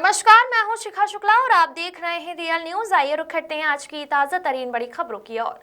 नमस्कार, मैं हूं शिखा शुक्ला और आप देख रहे हैं रियल न्यूज। आइए रुक करते हैं आज की ताजा तरीन बड़ी खबरों की ओर।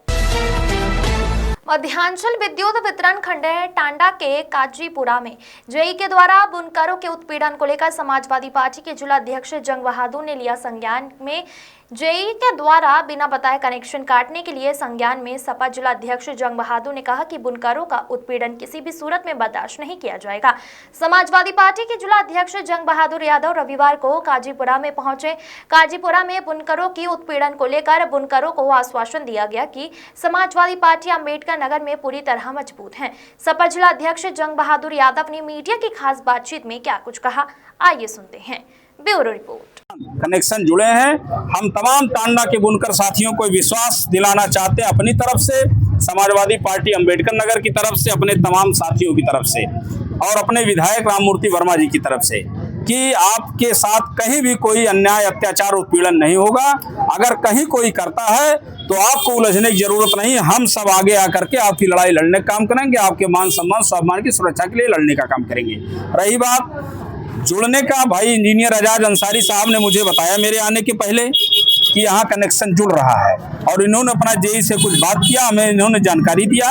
मध्यांचल विद्युत वितरण खंड टांडा के काजीपुरा में जेई के द्वारा बुनकरों के उत्पीड़न को लेकर समाजवादी पार्टी के जिला अध्यक्ष जंग बहादुर ने लिया संज्ञान में। जेई के द्वारा बिना बताए कनेक्शन काटने के लिए संज्ञान में सपा जिला अध्यक्ष जंग बहादुर ने कहा कि बुनकरों का उत्पीड़न किसी भी सूरत में बर्दाश्त नहीं किया जाएगा। समाजवादी पार्टी के जिला अध्यक्ष जंग बहादुर यादव रविवार को काजीपुरा में पहुंचे। काजीपुरा में बुनकरों की उत्पीड़न को लेकर बुनकरों को आश्वासन दिया गया कि समाजवादी पार्टी अम्बेडकर नगर में पूरी तरह मजबूत है। सपा जिला अध्यक्ष जंग बहादुर यादव ने मीडिया की खास बातचीत में क्या कुछ कहा, आइए सुनते हैं। Bureau report. कनेक्शन जुड़े हैं। हम तमाम टांडा के बुनकर साथियों को विश्वास दिलाना चाहते हैं अपनी तरफ से, समाजवादी पार्टी अम्बेडकर नगर की तरफ से, अपने तमाम साथियों की तरफ से और अपने विधायक राममूर्ति वर्मा जी की तरफ से कि आपके साथ कहीं भी कोई अन्याय, अत्याचार, उत्पीड़न नहीं होगा। अगर कहीं कोई करता है तो आपको उलझने की जरूरत नहीं। हम सब आगे आकर के आपकी लड़ाई लड़ने का काम करेंगे, आपके मान सम्मान, स्वाभिमान की सुरक्षा के लिए लड़ने का काम करेंगे। रही बात जुड़ने का, भाई इंजीनियर एजाज अंसारी साहब ने मुझे बताया मेरे आने के पहले कि यहाँ कनेक्शन जुड़ रहा है और इन्होंने अपना जेई से कुछ बात किया, हमें इन्होंने जानकारी दिया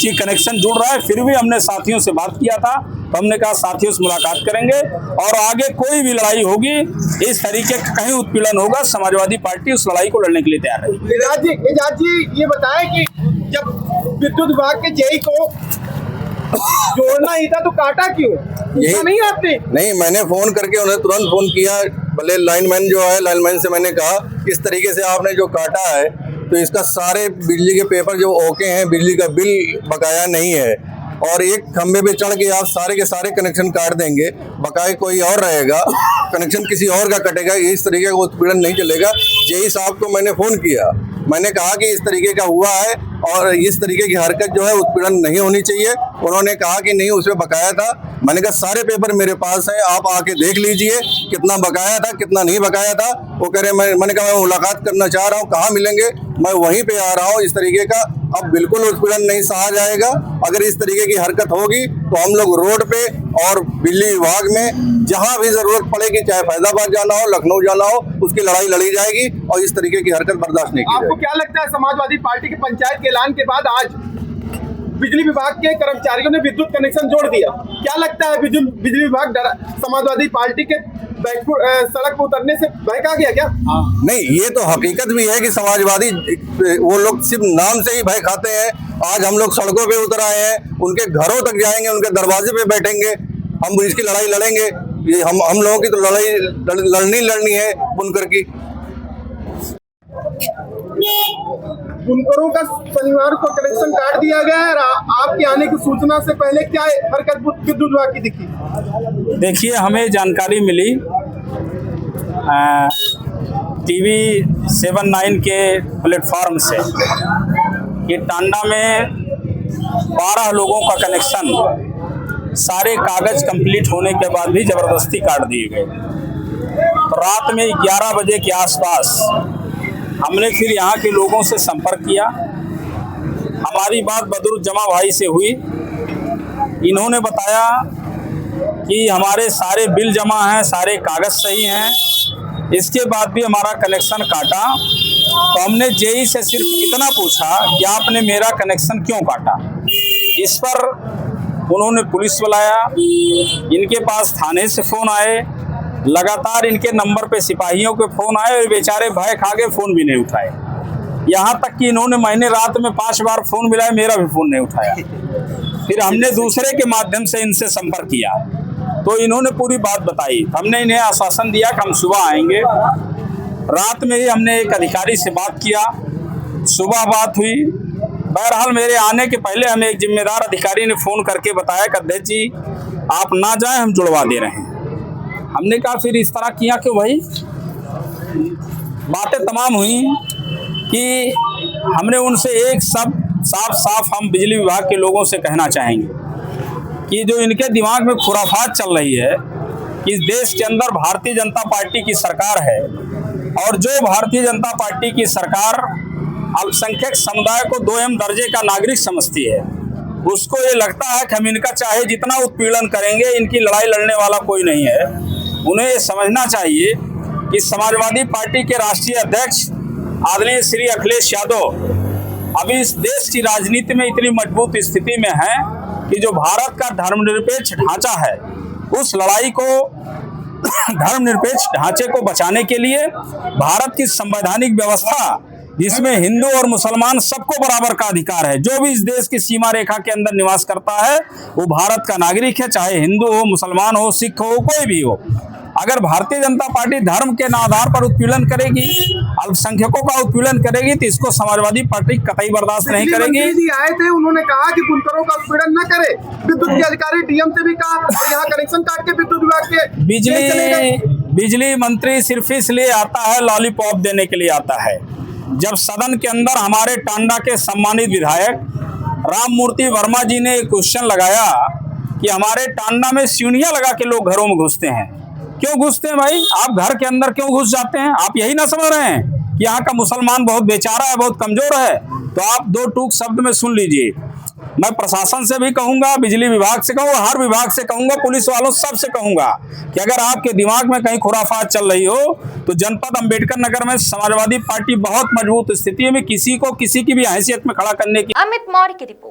कि कनेक्शन जुड़ रहा है। फिर भी हमने साथियों से बात किया था तो हमने कहा साथियों से मुलाकात करेंगे और आगे कोई भी लड़ाई होगी, इस तरीके का कहीं उत्पीड़न होगा, समाजवादी पार्टी उस लड़ाई को लड़ने के लिए तैयार है। एजाज जी ये बताएं कि जब विद्युत विभाग के जेई को जोड़ना ही था तो काटा क्यों? नहीं आपने? नहीं, मैंने फोन करके उन्हें तुरंत फोन किया। भले लाइनमैन जो है, लाइनमैन से मैंने कहा इस तरीके से आपने जो काटा है तो इसका सारे बिजली के पेपर जो ओके हैं, बिजली का बिल बकाया नहीं है और एक खंबे पे चढ़ के आप सारे के सारे कनेक्शन काट देंगे, बकाया कोई और रहेगा, कनेक्शन किसी और का कटेगा। इस तरीके का उत्पीड़न नहीं चलेगा। जेई साहब को मैंने फोन किया, मैंने कहा कि इस तरीके का हुआ है और इस तरीके की हरकत जो है उत्पीड़न नहीं होनी चाहिए। उन्होंने कहा कि नहीं, उसमें बकाया था। मैंने कहा सारे पेपर मेरे पास है, आप आके देख लीजिए कितना बकाया था, कितना नहीं बकाया था। वो कह रहे मैंने कहा मैं मुलाकात करना चाह रहा हूँ, कहाँ मिलेंगे? मैं वहीं पे आ रहा हूँ। इस तरीके का अब बिल्कुल उत्पीड़न नहीं सहा जाएगा। अगर इस तरीके की हरकत होगी तो हम लोग रोड पे और बिजली विभाग में जहां भी जरूरत पड़ेगी, चाहे फैजाबाद जाना हो, लखनऊ जाना हो, उसकी लड़ाई लड़ी जाएगी और इस तरीके की हरकत बर्दाश्त नहीं की जाएगी। आपको क्या लगता है समाजवादी पार्टी के पंचायत के ऐलान के बाद आज बिजली विभाग के कर्मचारियों ने विद्युत कनेक्शन जोड़ दिया, क्या लगता है बिजली विभाग समाजवादी पार्टी के सड़क पर उतरने से बहका गया क्या? नहीं, ये तो हकीकत भी है कि समाजवादी वो लोग सिर्फ नाम से ही भय खाते हैं। आज हम लोग सड़कों पे उतर आए हैं, उनके घरों तक जाएंगे, उनके दरवाजे पे बैठेंगे, हम इसकी लड़ाई लड़ेंगे। ये हम लोगों की तो लड़ाई लड़नी है बुनकर की। बुनकरों का शनिवार को कनेक्शन काट दिया गया है। आपके आने की सूचना से पहले क्या हरकत विद्युत विभाग की दिखी? देखिए, हमें जानकारी मिली टीवी 79 के प्लेटफॉर्म से कि टांडा में 12 लोगों का कनेक्शन सारे कागज कंप्लीट होने के बाद भी जबरदस्ती काट दिए गए। तो रात में 11 बजे के आसपास हमने फिर यहाँ के लोगों से संपर्क किया। हमारी बात बदरुज्जमा भाई से हुई। इन्होंने बताया कि हमारे सारे बिल जमा हैं, सारे कागज सही हैं, इसके बाद भी हमारा कनेक्शन काटा। तो हमने जेई से सिर्फ इतना पूछा कि आपने मेरा कनेक्शन क्यों काटा। इस पर उन्होंने पुलिस बुलाया, इनके पास थाने से फ़ोन आए, लगातार इनके नंबर पे सिपाहियों के फ़ोन आए और बेचारे भय खा के फ़ोन भी नहीं उठाए। यहाँ तक कि मैंने रात में 5 बार फ़ोन मिलाया, मेरा भी फ़ोन नहीं उठाया। फिर हमने दूसरे के माध्यम से इनसे संपर्क किया तो इन्होंने पूरी बात बताई। हमने इन्हें आश्वासन दिया कि हम सुबह आएंगे। रात में ही हमने एक अधिकारी से बात किया, सुबह बात हुई। बहरहाल मेरे आने के पहले हमें एक जिम्मेदार अधिकारी ने फ़ोन करके बताया कि अध्यक्ष जी आप ना जाएं, हम जुड़वा दे रहे हैं। हमने कहा फिर इस तरह किया क्यों भाई? बातें तमाम हुई कि हमने उनसे एक सब साफ हम बिजली विभाग के लोगों से कहना चाहेंगे कि जो इनके दिमाग में खुराफात चल रही है कि इस देश के अंदर भारतीय जनता पार्टी की सरकार है और जो भारतीय जनता पार्टी की सरकार अल्पसंख्यक समुदाय को 2M दर्जे का नागरिक समझती है, उसको ये लगता है कि हम इनका चाहे जितना उत्पीड़न करेंगे, इनकी लड़ाई लड़ने वाला कोई नहीं है। उन्हें ये समझना चाहिए कि समाजवादी पार्टी के राष्ट्रीय अध्यक्ष आदरणीय श्री अखिलेश यादव अभी इस देश की राजनीति में इतनी मजबूत स्थिति में है कि जो भारत का धर्मनिरपेक्ष ढांचा है, उस लड़ाई को धर्मनिरपेक्ष ढांचे को बचाने के लिए भारत की संवैधानिक व्यवस्था, जिसमें हिंदू और मुसलमान सबको बराबर का अधिकार है, जो भी इस देश की सीमा रेखा के अंदर निवास करता है वो भारत का नागरिक है, चाहे हिंदू हो, मुसलमान हो, सिख हो, कोई भी हो। अगर भारतीय जनता पार्टी धर्म के आधार पर उत्पीड़न करेगी, अल्पसंख्यकों का उत्पीड़न करेगी, तो इसको समाजवादी पार्टी कतई बर्दाश्त नहीं करेगी। मंत्री जी आए थे, उन्होंने कहा कि बुनकरों का उत्पीड़न न करे। विद्युत के अधिकारी डीएम से भी कहा, और यहाँ कनेक्शन काट के विद्युत विभाग के बिजली मंत्री सिर्फ इसलिए आता है, लॉलीपॉप देने के लिए आता है। जब सदन के अंदर हमारे टांडा के सम्मानित विधायक राममूर्ति वर्मा जी ने एक क्वेश्चन लगाया कि हमारे टांडा में सीढ़ियां लगा के लोग घरों में घुसते हैं, क्यों घुसते हैं भाई? आप घर के अंदर क्यों घुस जाते हैं? आप यही ना समझ रहे हैं कि यहाँ का मुसलमान बहुत बेचारा है, बहुत कमजोर है? तो आप दो टूक शब्द में सुन लीजिए। मैं प्रशासन से भी कहूंगा, बिजली विभाग से कहूंगा, हर विभाग से कहूंगा, पुलिस वालों सब से कहूंगा कि अगर आपके दिमाग में कहीं खुराफात चल रही हो तो जनपद अंबेडकर नगर में समाजवादी पार्टी बहुत मजबूत स्थिति में किसी को किसी की भी हैसियत में खड़ा करने की। अमित मौर्य की रिपोर्ट।